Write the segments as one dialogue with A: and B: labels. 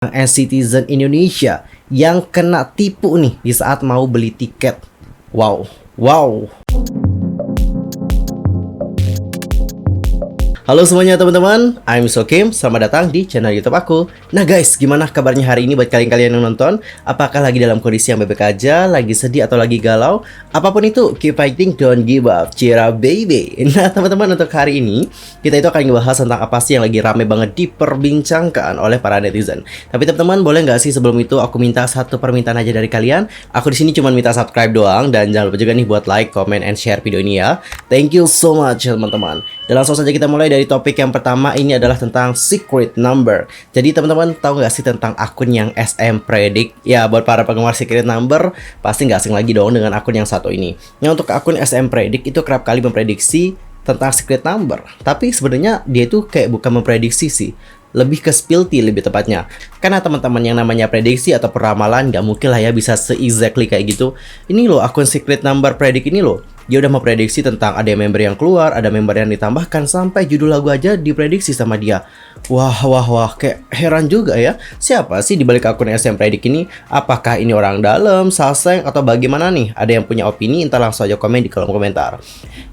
A: Citizen Indonesia yang kena tipu nih di saat mau beli tiket. Wow. Halo semuanya teman-teman, I'm Sokim, selamat datang di channel YouTube aku. Nah guys, gimana kabarnya hari ini buat kalian yang nonton? Apakah lagi dalam kondisi yang baik-baik aja, lagi sedih atau lagi galau? Apapun itu, keep fighting, don't give up, cheer up baby. Nah teman-teman, untuk hari ini kita itu akan ngebahas tentang apa sih yang lagi rame banget diperbincangkan oleh para netizen. Tapi teman-teman, boleh nggak sih sebelum itu aku minta satu permintaan aja dari kalian? Aku di sini cuma minta subscribe doang, dan jangan lupa juga nih buat like, comment, and share video ini ya. Thank you so much teman-teman. Dan langsung saja kita mulai dari topik yang pertama. Ini adalah tentang secret number. Jadi teman-teman tahu nggak sih tentang akun yang SM Predict? Ya, buat para penggemar secret number pasti nggak asing lagi dong dengan akun yang satu ini. Nah, untuk akun SM Predict itu kerap kali memprediksi tentang secret number. Tapi sebenarnya dia itu kayak bukan memprediksi sih, lebih ke spilty lebih tepatnya. Karena teman-teman yang namanya prediksi atau peramalan nggak mungkin lah ya bisa se-exactly kayak gitu. Ini loh akun secret number Predict ini loh. Dia udah mau prediksi tentang ada member yang keluar, ada member yang ditambahkan, sampai judul lagu aja diprediksi sama dia. Wah, kayak heran juga ya. Siapa sih di balik akun SM Predict ini? Apakah ini orang dalam, salseng, atau bagaimana nih? Ada yang punya opini? Entar langsung aja komen di kolom komentar.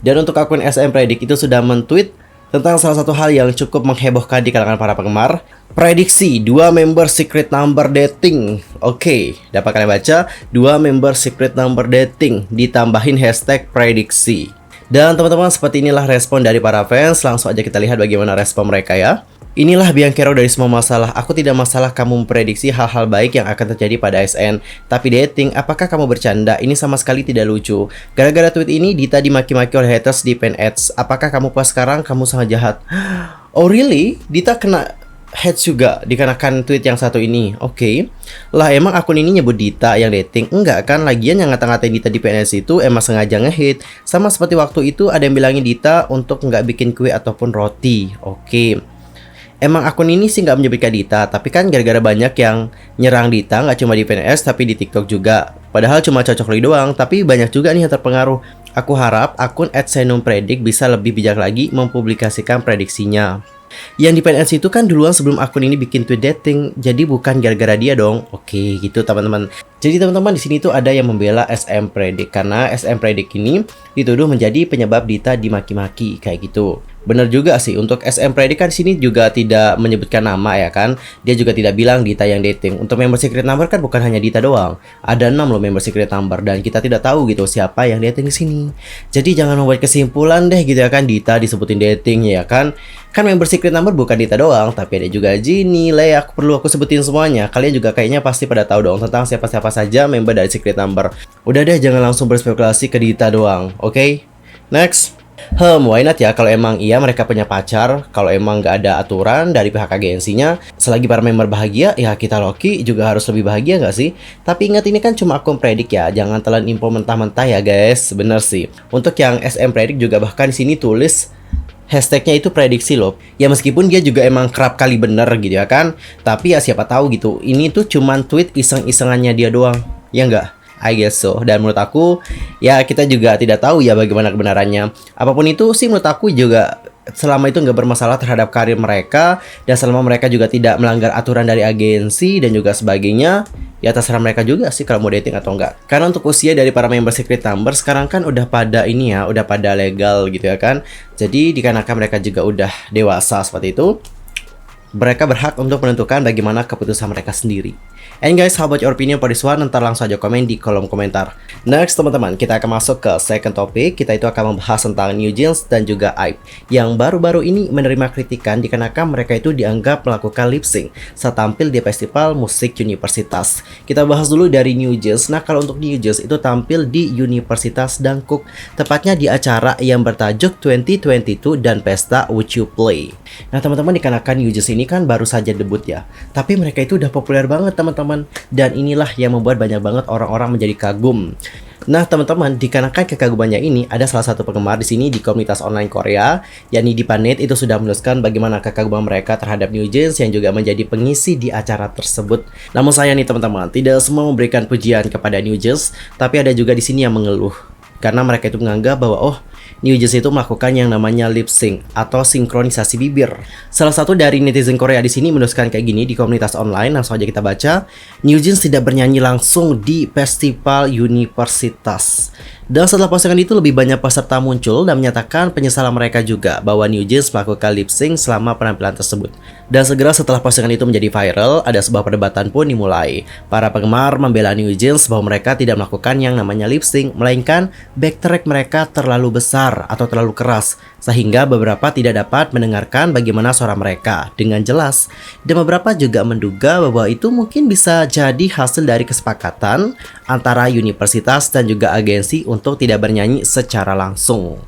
A: Dan untuk akun SM Predict itu sudah men-tweet tentang salah satu hal yang cukup menghebohkan di kalangan para penggemar. Prediksi 2 member secret number dating. Oke, dapat kalian baca, 2 member secret number dating ditambahin hashtag prediksi. Dan teman-teman, seperti inilah respon dari para fans. Langsung aja kita lihat bagaimana respon mereka ya. Inilah Bianchero dari semua masalah. Aku tidak masalah kamu memprediksi hal-hal baik yang akan terjadi pada SN. Tapi dating, apakah kamu bercanda? Ini sama sekali tidak lucu. Gara-gara tweet ini, Dita dimaki-maki oleh haters di fan ads. Apakah kamu pas sekarang? Kamu sangat jahat. Oh really? Dita kena hate juga dikarenakan tweet yang satu ini. Oke. Lah emang akun ini nyebut Dita yang dating? Enggak kan, lagian yang ngata-ngatain Dita di PNS itu emang sengaja nge-hate. Sama seperti waktu itu ada yang bilangin Dita untuk nggak bikin kue ataupun roti. Oke. Emang akun ini sih nggak menyebutkan Dita, tapi kan gara-gara banyak yang nyerang Dita, nggak cuma di PNS tapi di TikTok juga. Padahal cuma cocok li doang, tapi banyak juga nih yang terpengaruh. Aku harap akun @senumpredict bisa lebih bijak lagi mempublikasikan prediksinya. Yang di PNS itu kan duluan sebelum akun ini bikin tweet dating, jadi bukan gara-gara dia dong. Oke, gitu teman-teman. Jadi teman-teman, di sini tuh ada yang membela SM Predict karena SM Predict ini dituduh menjadi penyebab Dita dimaki-maki kayak gitu. Bener juga sih, untuk SM Predict kan sini juga tidak menyebutkan nama ya kan. Dia juga tidak bilang Dita yang dating. Untuk member secret number kan bukan hanya Dita doang. Ada 6 loh member secret number dan kita tidak tahu gitu siapa yang dating di sini. Jadi jangan membuat kesimpulan deh gitu ya kan, Dita disebutin dating ya kan. Kan member secret number bukan Dita doang, tapi ada juga Jinny, Lea, perlu aku sebutin semuanya. Kalian juga kayaknya pasti pada tahu dong tentang siapa-siapa saja member dari secret number. Udah deh, jangan langsung berspekulasi ke Dita doang, oke? Next. Why not ya kalau emang iya mereka punya pacar. Kalau emang gak ada aturan dari pihak agensinya, selagi para member bahagia, ya kita Loki juga harus lebih bahagia gak sih? Tapi ingat ini kan cuma akun Predict ya, jangan telan info mentah-mentah ya guys. Bener sih. Untuk yang SM Predict juga bahkan di sini tulis hashtagnya itu prediksi loh. Ya meskipun dia juga emang kerap kali bener gitu ya kan, tapi ya siapa tahu gitu, ini tuh cuman tweet iseng-isengannya dia doang. Ya enggak? I guess so. Dan menurut aku, ya kita juga tidak tahu ya bagaimana kebenarannya. Apapun itu sih menurut aku juga, selama itu nggak bermasalah terhadap karir mereka, dan selama mereka juga tidak melanggar aturan dari agensi dan juga sebagainya, ya terserah mereka juga sih kalau mau dating atau enggak. Karena untuk usia dari para member secret number sekarang kan udah pada ini ya, udah pada legal gitu ya kan. Jadi dikarenakan mereka juga udah dewasa seperti itu, mereka berhak untuk menentukan bagaimana keputusan mereka sendiri. And guys, how about your opinion for this one? Ntar langsung aja komen di kolom komentar. Next teman-teman, kita akan masuk ke second topic. Kita itu akan membahas tentang New Jeans dan juga IVE yang baru-baru ini menerima kritikan dikarenakan mereka itu dianggap melakukan lip sync saat tampil di festival musik universitas. Kita bahas dulu dari New Jeans. Nah, kalau untuk New Jeans itu tampil di Universitas Dankook, tepatnya di acara yang bertajuk 2022 dan Pesta Would You Play. Nah teman-teman, dikarenakan New Jeans ini kan baru saja debut ya, tapi mereka itu udah populer banget teman-teman. Dan inilah yang membuat banyak banget orang-orang menjadi kagum. Nah teman-teman, dikarenakan kekagumannya ini, ada salah satu penggemar di sini di komunitas online Korea, yakni Dipanet, itu sudah menuliskan bagaimana kekaguman mereka terhadap New Jeans yang juga menjadi pengisi di acara tersebut. Namun saya nih teman-teman, tidak semua memberikan pujian kepada New Jeans, tapi ada juga di sini yang mengeluh. Karena mereka itu menganggap bahwa New Jeans itu melakukan yang namanya lip sync atau sinkronisasi bibir. Salah satu dari netizen Korea di sini menuliskan kayak gini di komunitas online, langsung aja kita baca. New Jeans tidak bernyanyi langsung di festival universitas. Dan setelah postingan itu lebih banyak peserta muncul dan menyatakan penyesalan mereka juga bahwa New Jeans melakukan lip sync selama penampilan tersebut. Dan segera setelah postingan itu menjadi viral, ada sebuah perdebatan pun dimulai. Para penggemar membela New Jeans bahwa mereka tidak melakukan yang namanya lip sync, melainkan backtrack mereka terlalu besar atau terlalu keras, sehingga beberapa tidak dapat mendengarkan bagaimana suara mereka dengan jelas. Dan beberapa juga menduga bahwa itu mungkin bisa jadi hasil dari kesepakatan antara universitas dan juga agensi untuk tidak bernyanyi secara langsung.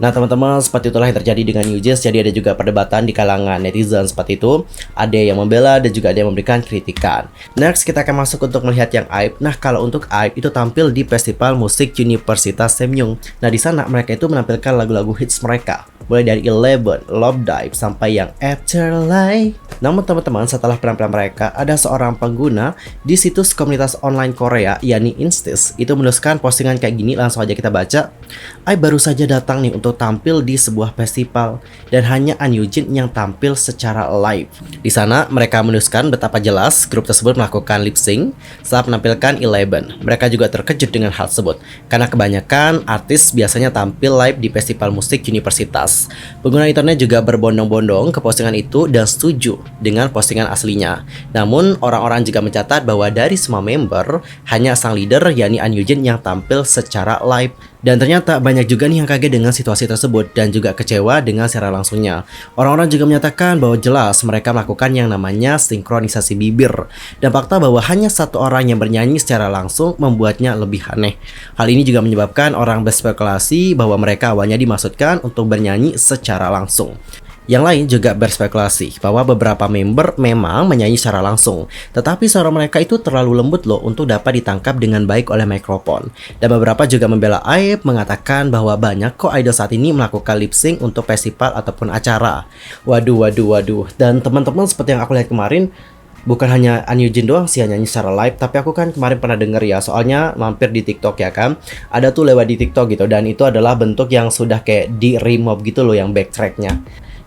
A: Nah teman-teman, seperti itulah yang terjadi dengan New Jeans. Jadi ada juga perdebatan di kalangan netizen seperti itu. Ada yang membela dan juga ada yang memberikan kritikan. Next kita akan masuk untuk melihat yang IVE. Nah kalau untuk IVE itu tampil di festival musik Universitas Semyung. Nah di sana mereka itu menampilkan lagu-lagu hits mereka, mulai dari Eleven, Love Dive, sampai yang Afterlife. Namun teman-teman, setelah penampilan mereka, ada seorang pengguna di situs komunitas online Korea, yakni Instis, itu menuliskan postingan kayak gini, langsung aja kita baca. IVE baru saja datang nih untuk tampil di sebuah festival, dan hanya An Yujin yang tampil secara live. Di sana, mereka menuliskan betapa jelas grup tersebut melakukan lip sync setelah menampilkan Eleven. Mereka juga terkejut dengan hal tersebut, karena kebanyakan artis biasanya tampil live di festival musik universitas. Pengguna internet juga berbondong-bondong ke postingan itu dan setuju dengan postingan aslinya. Namun orang-orang juga mencatat bahwa dari semua member hanya sang leader yakni An Yujin yang tampil secara live. Dan ternyata banyak juga nih yang kaget dengan situasi tersebut dan juga kecewa dengan secara langsungnya. Orang-orang juga menyatakan bahwa jelas mereka melakukan yang namanya sinkronisasi bibir. Dan fakta bahwa hanya satu orang yang bernyanyi secara langsung membuatnya lebih aneh. Hal ini juga menyebabkan orang berspekulasi bahwa mereka awalnya dimaksudkan untuk bernyanyi secara langsung. Yang lain juga berspekulasi bahwa beberapa member memang menyanyi secara langsung, tetapi suara mereka itu terlalu lembut loh untuk dapat ditangkap dengan baik oleh mikrofon. Dan beberapa juga membela IVE, mengatakan bahwa banyak kok idol saat ini melakukan lip sync untuk festival ataupun acara. Waduh. Dan teman-teman, seperti yang aku lihat kemarin, bukan hanya An Yujin doang sih yang nyanyi secara live, tapi aku kan kemarin pernah denger ya, soalnya mampir di TikTok ya kan, ada tuh lewat di TikTok gitu, dan itu adalah bentuk yang sudah kayak di remove gitu loh yang backtracknya.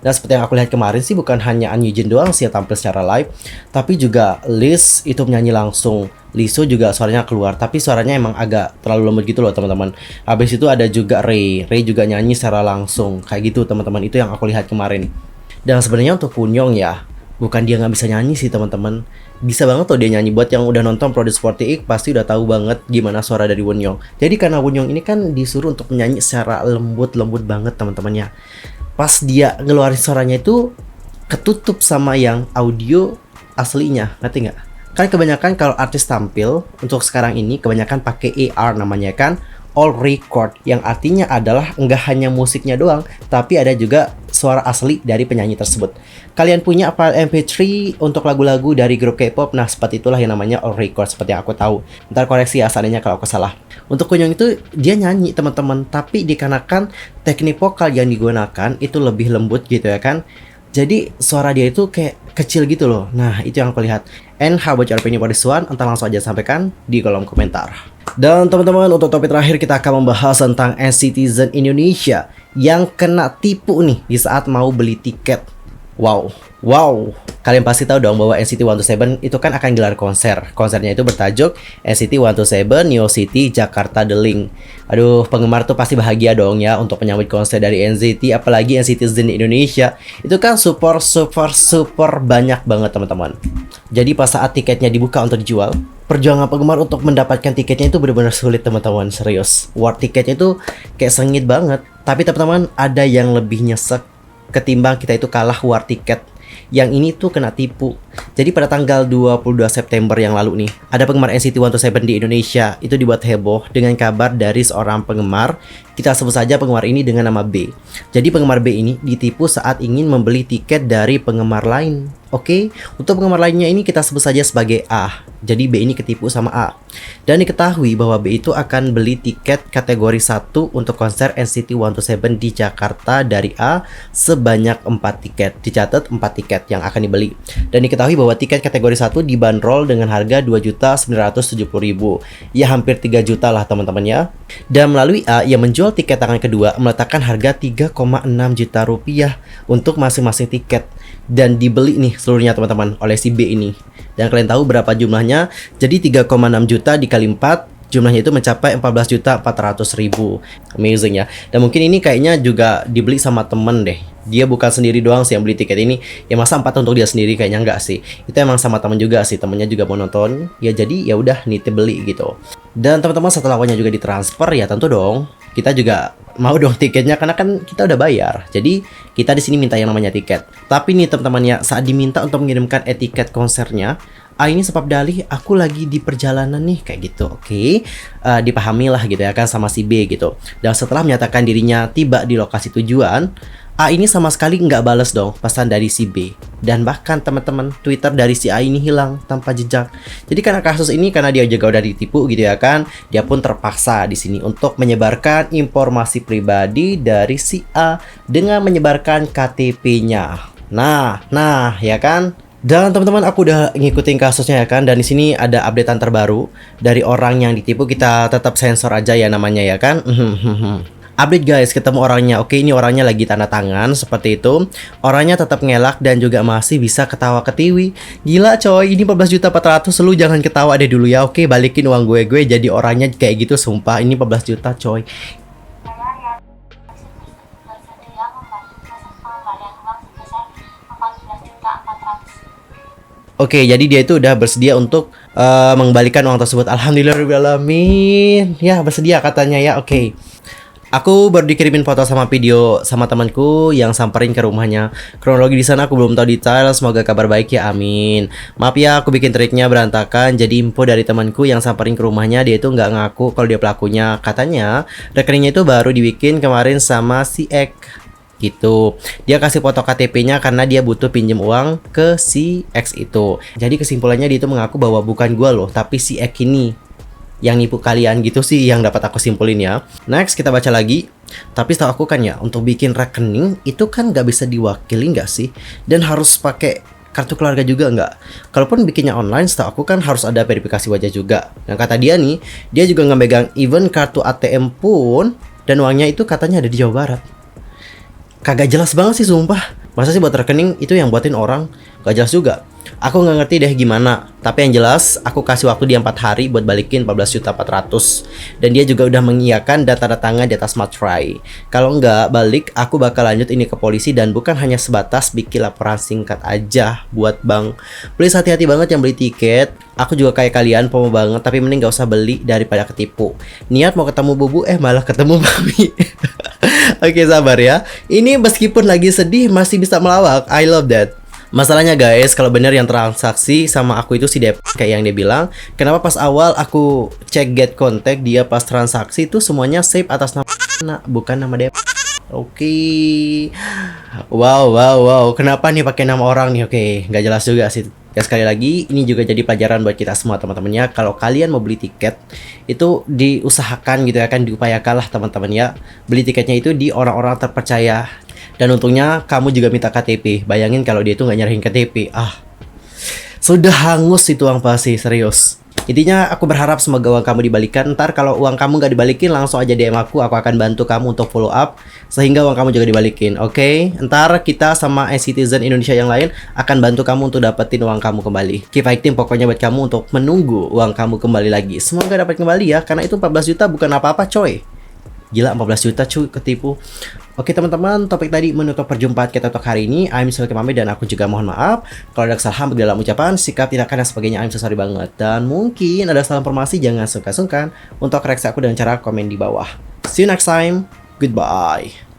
A: Dan seperti yang aku lihat kemarin sih, bukan hanya An Yujin doang sih yang tampil secara live, tapi juga Liz itu menyanyi langsung. Liso juga suaranya keluar, tapi suaranya emang agak terlalu lembut gitu loh teman-teman. Habis itu ada juga Ray juga nyanyi secara langsung, kayak gitu teman-teman. Itu yang aku lihat kemarin. Dan sebenarnya untuk Wonyoung ya, bukan dia nggak bisa nyanyi sih teman-teman, bisa banget tuh dia nyanyi. Buat yang udah nonton Produce 48 pasti udah tahu banget gimana suara dari Wonyoung. Jadi karena Wonyoung ini kan disuruh untuk menyanyi secara lembut banget teman-teman ya. Pas dia ngeluarin suaranya itu ketutup sama yang audio aslinya, ngerti nggak? Kan kebanyakan kalau artis tampil untuk sekarang ini kebanyakan pakai AR namanya kan, all record, yang artinya adalah nggak hanya musiknya doang, tapi ada juga suara asli dari penyanyi tersebut. Kalian punya file MP3 untuk lagu-lagu dari grup K-pop? Nah, seperti itulah yang namanya all record, seperti yang aku tahu. Ntar koreksi ya seandainya kalau aku salah. Untuk Wonyoung itu dia nyanyi teman-teman, tapi dikarenakan teknik vokal yang digunakan itu lebih lembut gitu ya kan. Jadi suara dia itu kayak kecil gitu loh. Nah, itu yang aku lihat. And how about your opinion for this one? Entar langsung aja sampaikan di kolom komentar. Dan teman-teman, untuk topik terakhir kita akan membahas tentang NCTzen Indonesia yang kena tipu nih di saat mau beli tiket. Wow, kalian pasti tahu dong bahwa NCT 127 itu kan akan gelar konser. Konsernya itu bertajuk NCT 127 Neo City Jakarta The Link. Aduh, penggemar tuh pasti bahagia dong ya untuk menyambut konser dari NCT, apalagi NCTzen Indonesia. Itu kan super banyak banget teman-teman. Jadi pas saat tiketnya dibuka untuk dijual, perjuangan penggemar untuk mendapatkan tiketnya itu benar-benar sulit teman-teman, serius. War tiketnya itu kayak sengit banget. Tapi teman-teman, ada yang lebih nyesek ketimbang kita itu kalah war tiket. Yang ini tuh kena tipu. Jadi pada tanggal 22 September yang lalu nih, ada penggemar NCT 127 di Indonesia itu dibuat heboh dengan kabar dari seorang penggemar. Kita sebut saja penggemar ini dengan nama B. Jadi penggemar B ini ditipu saat ingin membeli tiket dari penggemar lain. Oke, untuk penggemar lainnya ini kita sebut saja sebagai A. Jadi B ini ketipu sama A. Dan diketahui bahwa B itu akan beli tiket kategori 1 untuk konser NCT 127 di Jakarta dari A sebanyak 4 tiket. Dicatat 4 tiket yang akan dibeli. Dan diketahui bahwa tiket kategori 1 dibanderol dengan harga 2.970.000. Ya hampir 3 juta lah teman-teman ya. Dan melalui A yang menjual tiket tangan kedua meletakkan harga 3,6 juta rupiah untuk masing-masing tiket. Dan dibeli nih seluruhnya teman-teman oleh si B ini. Dan kalian tahu berapa jumlahnya? Jadi 3,6 juta dikali 4, jumlahnya itu mencapai 14.400.000. Amazing ya. Dan mungkin ini kayaknya juga dibeli sama temen deh. Dia bukan sendiri doang sih yang beli tiket ini. Ya masa 4 untuk dia sendiri, kayaknya enggak sih. Itu emang sama temen juga sih, temennya juga mau nonton. Ya jadi ya udah nitip beli gitu. Dan teman-teman setelah uangnya juga ditransfer, ya tentu dong kita juga mau dong tiketnya karena kan kita udah bayar. Jadi kita di sini minta yang namanya tiket. Tapi nih teman-teman ya, saat diminta untuk mengirimkan etiket konsernya, ini sebab dalih aku lagi di perjalanan nih kayak gitu. Oke. Dipahami lah gitu ya kan sama si B gitu. Dan setelah menyatakan dirinya tiba di lokasi tujuan, A ini sama sekali nggak bales dong pesan dari si B. Dan bahkan teman-teman, Twitter dari si A ini hilang tanpa jejak. Jadi karena kasus ini, karena dia juga udah ditipu gitu ya kan, dia pun terpaksa di sini untuk menyebarkan informasi pribadi dari si A dengan menyebarkan KTP-nya. Nah, ya kan? Dan teman-teman, aku udah ngikutin kasusnya ya kan, dan di sini ada updatean terbaru dari orang yang ditipu. Kita tetap sensor aja ya namanya ya kan. Update guys, ketemu orangnya. Oke, ini orangnya lagi tanda tangan seperti itu. Orangnya tetap ngelak dan juga masih bisa ketawa ketiwi. Gila coy, ini 14.400.000, lu jangan ketawa deh dulu ya. Oke, balikin uang gue jadi orangnya kayak gitu sumpah. Ini 14 juta coy. Oke, jadi dia itu udah bersedia untuk mengembalikan uang tersebut. Alhamdulillahirobbilalamin. Ya, bersedia katanya ya. Oke. Aku baru dikirimin foto sama video sama temanku yang samperin ke rumahnya. Kronologi di sana aku belum tahu detail. Semoga kabar baik ya, amin. Maaf ya, aku bikin triknya berantakan. Jadi info dari temanku yang samperin ke rumahnya, dia itu nggak ngaku kalau dia pelakunya. Katanya rekeningnya itu baru dibikin kemarin sama si Ek. Gitu. Dia kasih foto KTP-nya karena dia butuh pinjem uang ke si X itu. Jadi kesimpulannya dia itu mengaku bahwa bukan gua loh, tapi si X ini yang nipu kalian gitu sih yang dapat aku simpulin ya. Next kita baca lagi. Tapi setahu aku kan ya, untuk bikin rekening itu kan nggak bisa diwakili nggak sih? Dan harus pakai kartu keluarga juga nggak? Kalaupun bikinnya online, setahu aku kan harus ada verifikasi wajah juga. Dan kata dia nih, dia juga nggak megang even kartu ATM pun, dan uangnya itu katanya ada di Jawa Barat. Kagak jelas banget sih sumpah. Masa sih buat rekening itu yang buatin orang? Gak jelas juga. Aku nggak ngerti deh gimana. Tapi yang jelas aku kasih waktu dia 4 hari buat balikin 14.400.000. Dan dia juga udah mengiyakan dan tanda tangan di atas smart try. Kalau nggak balik, aku bakal lanjut ini ke polisi. Dan bukan hanya sebatas bikin laporan singkat aja buat bank. Please hati-hati banget yang beli tiket. Aku juga kayak kalian FOMO banget, tapi mending gak usah beli daripada ketipu. Niat mau ketemu bubu, malah ketemu mami. Oke, sabar ya. Ini meskipun lagi sedih masih bisa melawak. I love that. Masalahnya guys, kalau bener yang transaksi sama aku itu si Dep kayak yang dia bilang, kenapa pas awal aku cek get contact dia pas transaksi itu semuanya save atas nama bukan nama Dep. Oke. Wow. Kenapa nih pakai nama orang nih? Oke, nggak jelas juga sih. Ya sekali lagi, ini juga jadi pelajaran buat kita semua teman-temannya. Kalau kalian mau beli tiket, itu diusahakan gitu ya kan, diupayakan lah teman-teman ya. Beli tiketnya itu di orang-orang terpercaya. Dan untungnya kamu juga minta KTP. Bayangin kalau dia itu nggak nyerahin KTP. Sudah hangus itu uang pasti, serius. Intinya aku berharap semoga uang kamu dibalikan. Ntar kalau uang kamu nggak dibalikin, langsung aja DM aku akan bantu kamu untuk follow up sehingga uang kamu juga dibalikin. Oke? Ntar kita sama citizen Indonesia yang lain akan bantu kamu untuk dapetin uang kamu kembali. Keep fighting pokoknya buat kamu untuk menunggu uang kamu kembali lagi. Semoga dapat kembali ya, karena itu 14 juta bukan apa-apa coy. Gila, 14 juta cuy ketipu. Oke teman-teman, topik tadi menutup perjumpaan kita untuk hari ini. I'm Sulky Mame dan aku juga mohon maaf kalau ada kesalahan dalam ucapan, sikap, tindakan dan sebagainya. I'm so sorry banget. Dan mungkin ada salah informasi, jangan sungkan-sungkan untuk koreksi aku dengan cara komen di bawah. See you next time. Goodbye.